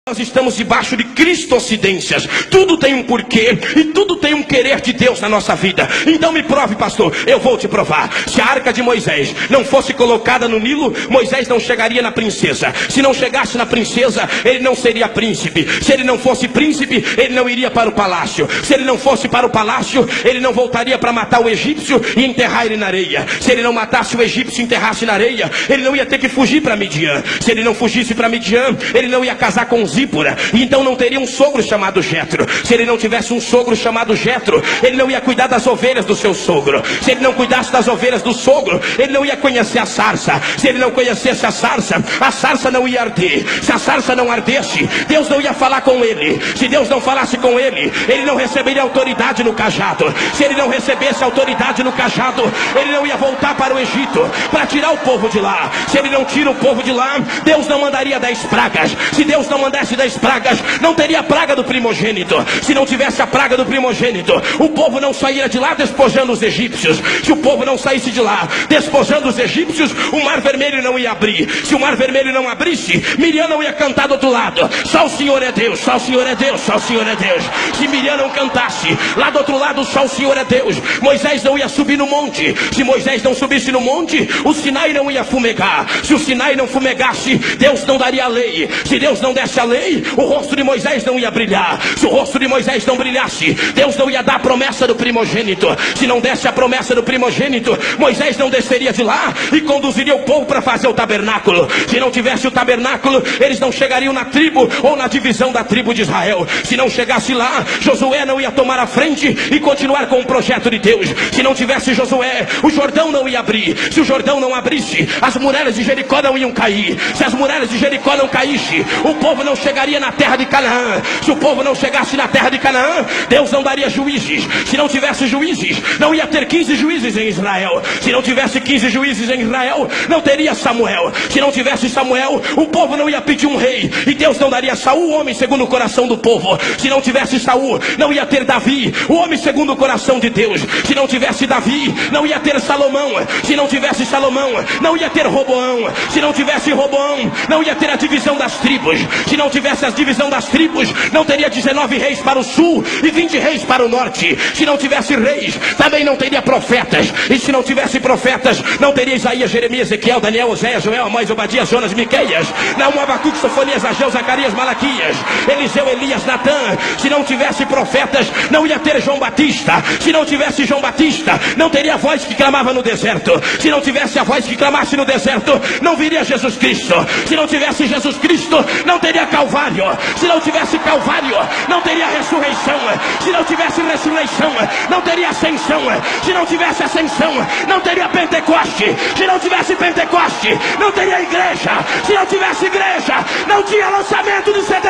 Nós estamos debaixo de cristocidências. Tudo tem um porquê e tudo tem um querer de Deus na nossa vida. Então me prove, pastor. Eu vou te provar. Se a arca de Moisés não fosse colocada no Nilo, Moisés não chegaria na princesa. Se não chegasse na princesa, ele não seria príncipe. Se ele não fosse príncipe, ele não iria para o palácio. Se ele não fosse para o palácio, ele não voltaria para matar o egípcio e enterrar ele na areia. Se ele não matasse o egípcio e enterrasse na areia, ele não ia ter que fugir para Midian. Se ele não fugisse para Midian, ele não ia casar com Zípora, e então não teria um sogro chamado Jetro. Se ele não tivesse um sogro chamado Jetro, ele não ia cuidar das ovelhas do seu sogro. Se ele não cuidasse das ovelhas do sogro, ele não ia conhecer a sarça. Se ele não conhecesse a sarça não ia arder. Se a sarça não ardesse, Deus não ia falar com ele. Se Deus não falasse com ele, ele não receberia autoridade no cajado. Se ele não recebesse autoridade no cajado, ele não ia voltar para o Egito para tirar o povo de lá. Se ele não tira o povo de lá, Deus não mandaria 10 pragas. Se Deus não mandasse 10 pragas, não teria a praga do primogênito. Se não tivesse a praga do primogênito, o povo não sairia de lá despojando os egípcios. Se o povo não saísse de lá despojando os egípcios, o mar vermelho não ia abrir. Se o mar vermelho não abrisse, Miriam não ia cantar do outro lado. Só o Senhor é Deus, só o Senhor é Deus, só o Senhor é Deus. Se Miriam não cantasse, lá do outro lado só o Senhor é Deus. Moisés não ia subir no monte. Se Moisés não subisse no monte, o Sinai não ia fumegar. Se o Sinai não fumegasse, Deus não daria a lei. Se Deus não desse a lei, o rosto de Moisés não ia brilhar. Se o rosto de Moisés não brilhasse, Deus não ia dar a promessa do primogênito. Se não desse a promessa do primogênito, Moisés não desceria de lá e conduziria o povo para fazer o tabernáculo. Se não tivesse o tabernáculo, eles não chegariam na tribo ou na divisão da tribo de Israel. Se não chegasse lá, Josué não ia tomar a frente e continuar com o projeto de Deus. Se não tivesse Josué, o Jordão não ia abrir. Se o Jordão não abrisse, as muralhas de Jericó não iam cair. Se as muralhas de Jericó não caíssem, o povo não chegaria na terra de Canaã. Se o povo não chegasse na terra de Canaã, Deus não daria juízes. Se não tivesse juízes, não ia ter 15 juízes em Israel. Se não tivesse 15 juízes em Israel, não teria Samuel. Se não tivesse Samuel, o povo não ia pedir um rei, e Deus não daria Saul, o homem segundo o coração do povo. Se não tivesse Saul, não ia ter Davi, o homem segundo o coração de Deus. Se não tivesse Davi, não ia ter Salomão. Se não tivesse Salomão, não ia ter Roboão. Se não tivesse Roboão, não ia ter a divisão das tribos. Se não tivesse a divisão das tribos, não teria 19 reis para o sul e 20 reis para o norte. Se não tivesse reis, também não teria profetas. E se não tivesse profetas, não teria Isaías, Jeremias, Ezequiel, Daniel, Oséias, Joel, Amós, Obadias, Jonas, Miqueias, Naum, Abacuque, Sofonias, Ageu, Zacarias, Malaquias, Eliseu, Elias, Natã. Se não tivesse profetas, não ia ter João Batista. Se não tivesse João Batista, não teria a voz que clamava no deserto. Se não tivesse a voz que clamasse no deserto, não viria Jesus Cristo. Se não tivesse Jesus Cristo, não teria Calvário. Se não tivesse Calvário, não teria ressurreição. Se não tivesse ressurreição, não teria ascensão. Se não tivesse ascensão, não teria Pentecoste. Se não tivesse Pentecoste, não teria igreja. Se não tivesse igreja, não tinha lançamento de CD.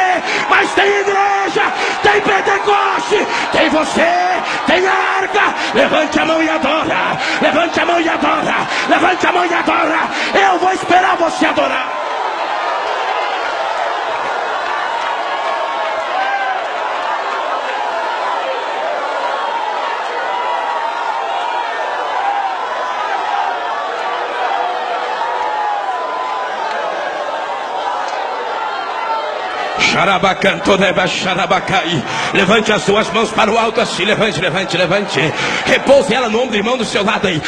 Mas tem igreja, tem Pentecoste, tem você, tem a arca. Levante a mão e adora. Levante a mão e adora. Levante a mão e adora. Eu vou esperar você adorar. Levante as suas mãos para o alto assim. Levante, levante, levante. Repouse ela no ombro do irmão do seu lado aí.